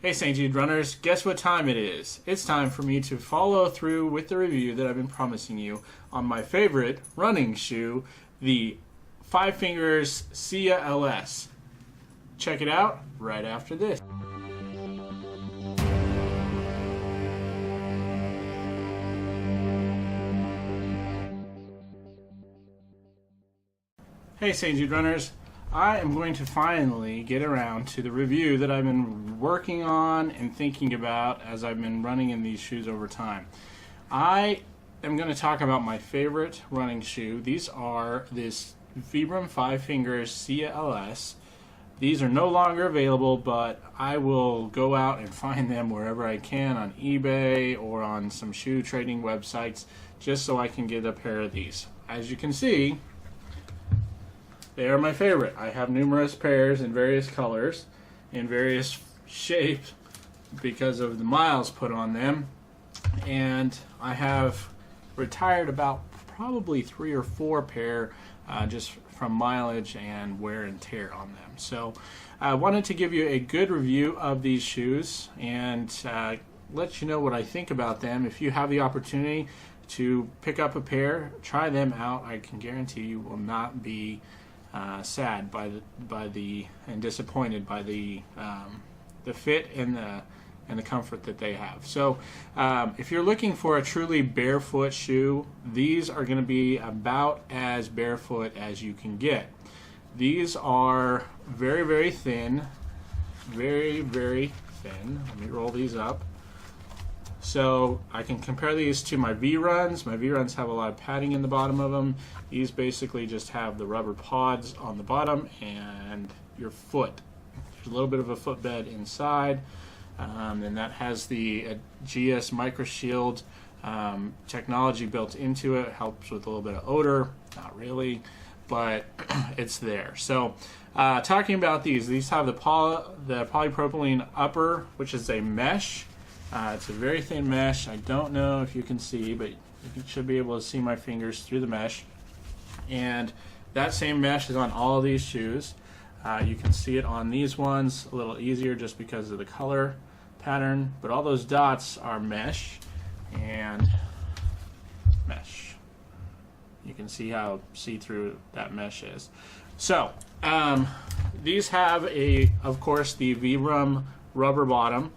Hey St. Jude runners, guess what time it is? It's time for me to follow through with the review that I've been promising you on my favorite running shoe, the Fivefingers Seeya LS. Check it out right after this. Hey St. Jude runners, I am going to finally get around to the review that I've been working on and thinking about as I've been running in these shoes over time. I am going to talk about my favorite running shoe. These are this Vibram Fivefingers Seeya LS. These are no longer available, but I will go out and find them wherever I can on eBay or on some shoe trading websites just so I can get a pair of these. As you can see, they are my favorite. I have numerous pairs in various colors, in various shapes because of the miles put on them. And I have retired about probably 3 or 4 pair just from mileage and wear and tear on them. So I wanted to give you a good review of these shoes and let you know what I think about them. If you have the opportunity to pick up a pair, try them out. I can guarantee you will not be sad and disappointed by the fit and the comfort that they have. So if you're looking for a truly barefoot shoe, these are going to be about as barefoot as you can get. These are very, very thin, very, very thin. Let me roll these up. So I can compare these to my V-Runs. My V-Runs have a lot of padding in the bottom of them. These basically just have the rubber pods on the bottom and your foot. There's a little bit of a footbed inside, and that has the GS MicroShield technology built into it. It helps with a little bit of odor, not really, but it's there. So talking about these have the polypropylene upper, which is a mesh. It's a very thin mesh. I don't know if you can see, but you should be able to see my fingers through the mesh. And that same mesh is on all of these shoes. You can see it on these ones a little easier just because of the color pattern, but all those dots are mesh and mesh. You can see how see-through that mesh is. So these have of course, the Vibram rubber bottom.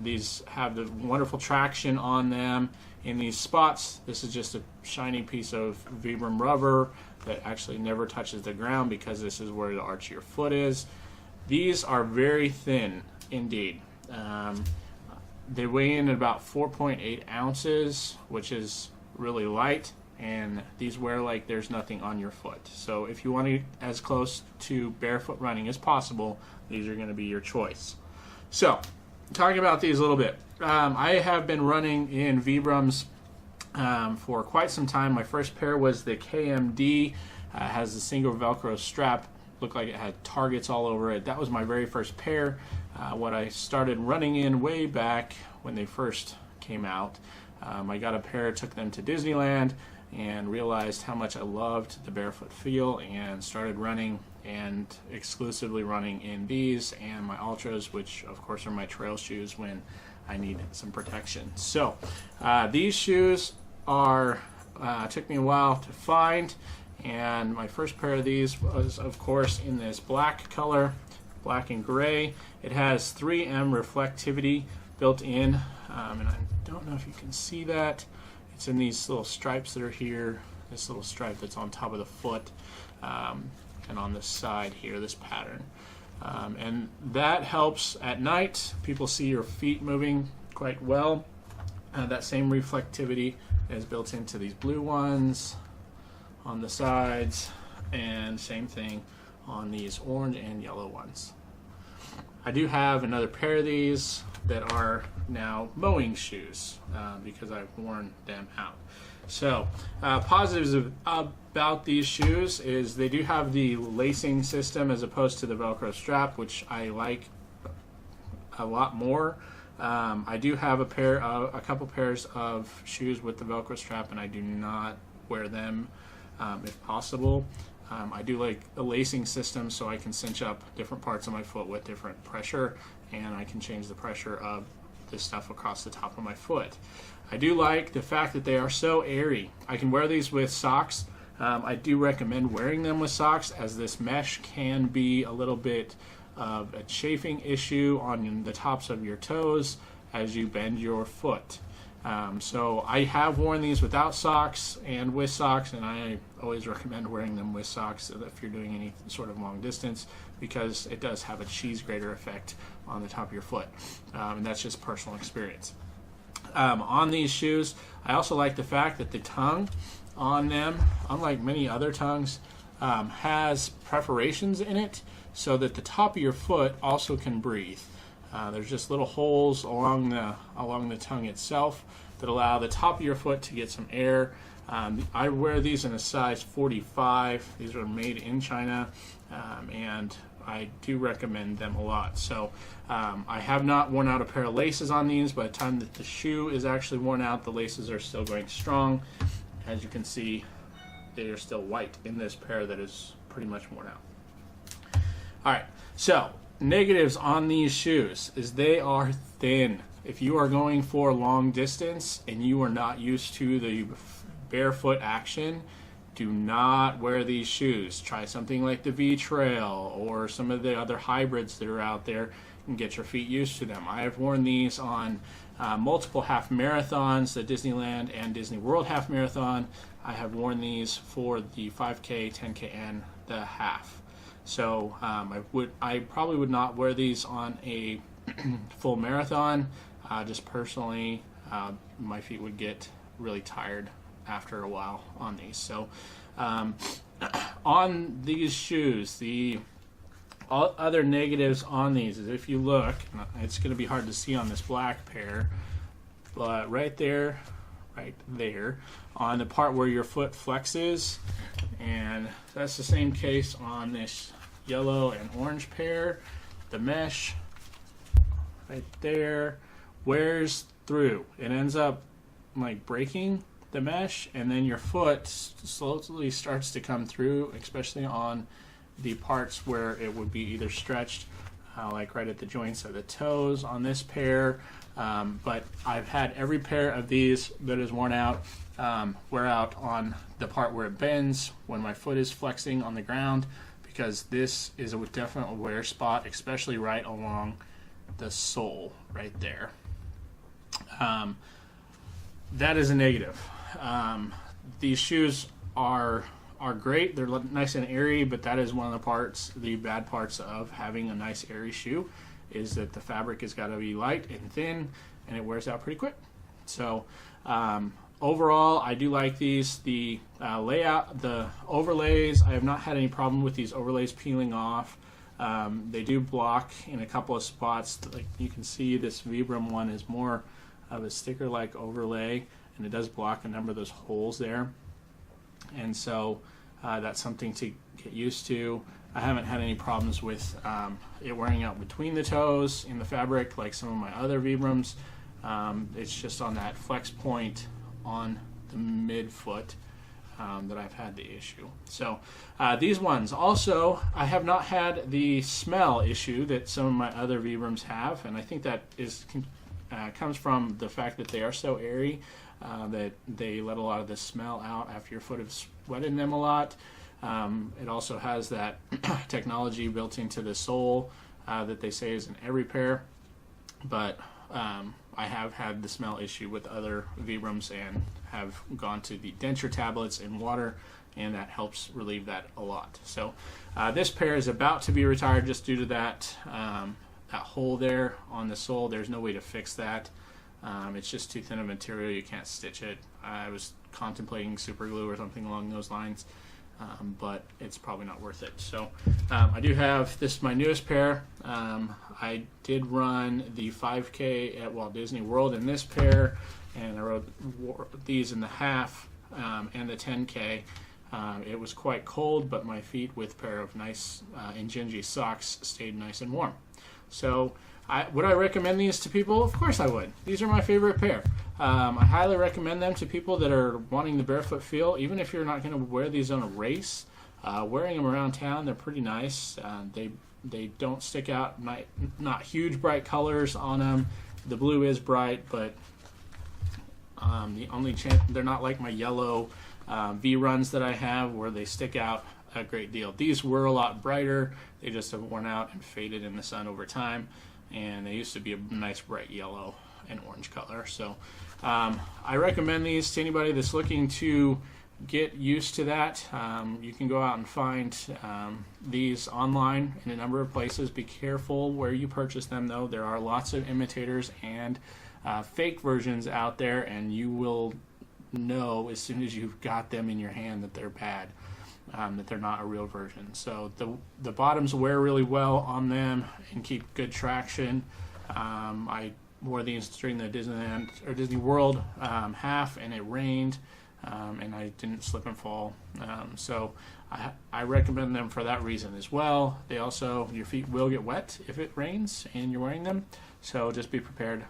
These have the wonderful traction on them in these spots. This is just a shiny piece of Vibram rubber that actually never touches the ground because this is where the arch of your foot is. These are very thin indeed. They weigh in at about 4.8 ounces, which is really light, and these wear like there's nothing on your foot. So if you want to get as close to barefoot running as possible, these are going to be your choice. So talking about these a little bit. I have been running in Vibrams for quite some time. My first pair was the KMD. Has a single Velcro strap. Looked like it had targets all over it. That was my very first pair. What I started running in way back when they first came out. I got a pair, took them to Disneyland, and realized how much I loved the barefoot feel and started running and exclusively running in these and my Ultras, which of course are my trail shoes when I need some protection. So these shoes took me a while to find, and my first pair of these was of course in this black color, black and gray. It has 3M reflectivity built in, and I don't know if you can see that. It's in these little stripes that are here, this little stripe that's on top of the foot, and on the side here, this pattern. And that helps at night. People see your feet moving quite well. That same reflectivity is built into these blue ones on the sides, and same thing on these orange and yellow ones. I do have another pair of these that are now mowing shoes because I've worn them out. So positives about these shoes is they do have the lacing system as opposed to the Velcro strap, which I like a lot more. I do have a couple pairs of shoes with the Velcro strap, and I do not wear them if possible. I do like a lacing system so I can cinch up different parts of my foot with different pressure and I can change the pressure of this stuff across the top of my foot. I do like the fact that they are so airy. I can wear these with socks. I do recommend wearing them with socks, as this mesh can be a little bit of a chafing issue on the tops of your toes as you bend your foot. So I have worn these without socks and with socks, and I always recommend wearing them with socks if you're doing any sort of long distance, because it does have a cheese grater effect on the top of your foot, and that's just personal experience. On these shoes, I also like the fact that the tongue on them, unlike many other tongues, has perforations in it so that the top of your foot also can breathe. There's just little holes along the tongue itself that allow the top of your foot to get some air. I wear these in a size 45. These are made in China, and I do recommend them a lot. So I have not worn out a pair of laces on these. By the time that the shoe is actually worn out, the laces are still going strong. As you can see, they are still white in this pair that is pretty much worn out. All right, so negatives on these shoes is they are thin. If you are going for long distance and you are not used to the barefoot action, do not wear these shoes. Try something like the V Trail or some of the other hybrids that are out there and get your feet used to them. I have worn these on multiple half marathons, the Disneyland and Disney World half marathon. I have worn these for the 5K, 10K, and the half. So I probably would not wear these on a full marathon. Just personally, my feet would get really tired after a while on these. So on these shoes, the other negatives on these is, if you look, it's going to be hard to see on this black pair, but right there on the part where your foot flexes, and that's the same case on this yellow and orange pair, the mesh right there wears through. It ends up like breaking the mesh, and then your foot slowly starts to come through, especially on the parts where it would be either stretched, like right at the joints of the toes on this pair. But I've had every pair of these that is worn out wear out on the part where it bends when my foot is flexing on the ground, because this is a definite wear spot, especially right along the sole right there. That is a negative. These shoes are great. They're nice and airy, but that is one of the bad parts of having a nice airy shoe, is that the fabric has got to be light and thin, and it wears out pretty quick. So overall, I do like these. The layout, the overlays, I have not had any problem with these overlays peeling off. They do block in a couple of spots. Like you can see, this Vibram one is more of a sticker-like overlay, and it does block a number of those holes there. And so that's something to get used to. I haven't had any problems with it wearing out between the toes in the fabric like some of my other Vibrams. It's just on that flex point on the midfoot that I've had the issue. So these ones also, I have not had the smell issue that some of my other Vibrams have, and I think that comes from the fact that they are so airy that they let a lot of the smell out after your foot has sweated in them a lot. It also has that technology built into the sole that they say is in every pair, but I have had the smell issue with other Vibrams and have gone to the denture tablets in water, and that helps relieve that a lot. So this pair is about to be retired just due to that hole there on the sole. There's no way to fix that. It's just too thin of material. You can't stitch it. I was contemplating super glue or something along those lines, but it's probably not worth it. So I do have this, my newest pair. I did run the 5K at Walt Disney World in this pair, and I rode these in the half and the 10K. It was quite cold, but my feet with a pair of nice Injinji socks stayed nice and warm. So would I recommend these to people? Of course I would. These are my favorite pair. I highly recommend them to people that are wanting the barefoot feel. Even if you're not going to wear these on a race, wearing them around town, they're pretty nice. They They don't stick out, not huge bright colors on them. The blue is bright, but the only chance, they're not like my yellow V-runs that I have where they stick out a great deal. These were a lot brighter. They just have worn out and faded in the sun over time, and they used to be a nice bright yellow and orange color. So I recommend these to anybody that's looking to get used to that. You can go out and find these online in a number of places. Be careful where you purchase them, though. There are lots of imitators and fake versions out there, and you will know as soon as you've got them in your hand that they're bad, that they're not a real version. So the bottoms wear really well on them and keep good traction. I wore these during the Disneyland or Disney World half, and it rained, and I didn't slip and fall. So I recommend them for that reason as well. They also, your feet will get wet if it rains and you're wearing them. So just be prepared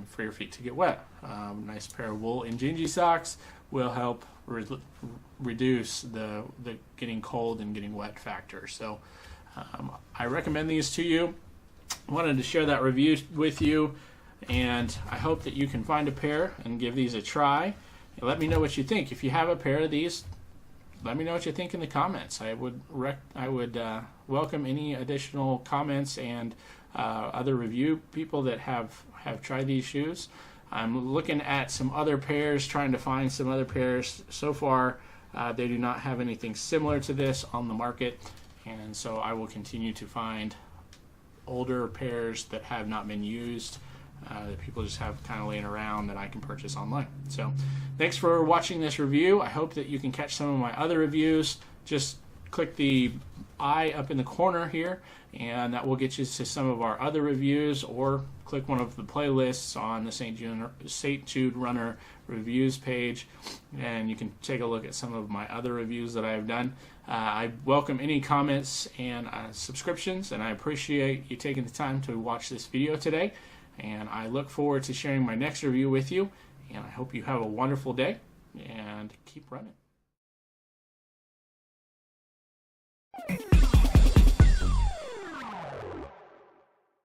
for your feet to get wet. Nice pair of wool and gingy socks will help reduce the getting cold and getting wet factor. So I recommend these to you. Wanted to share that review with you, and I hope that you can find a pair and give these a try. And let me know what you think. If you have a pair of these, let me know what you think in the comments. I would welcome any additional comments and other review people that have tried these shoes. I'm looking at some other pairs, trying to find some other pairs. So far, they do not have anything similar to this on the market, and so I will continue to find older pairs that have not been used, that people just have kind of laying around that I can purchase online. So thanks for watching this review. I hope that you can catch some of my other reviews. Just click the eye up in the corner here, and that will get you to some of our other reviews, or click one of the playlists on the StJudeRnr reviews page, and you can take a look at some of my other reviews that I have done. I welcome any comments and subscriptions, and I appreciate you taking the time to watch this video today, and I look forward to sharing my next review with you, and I hope you have a wonderful day and keep running.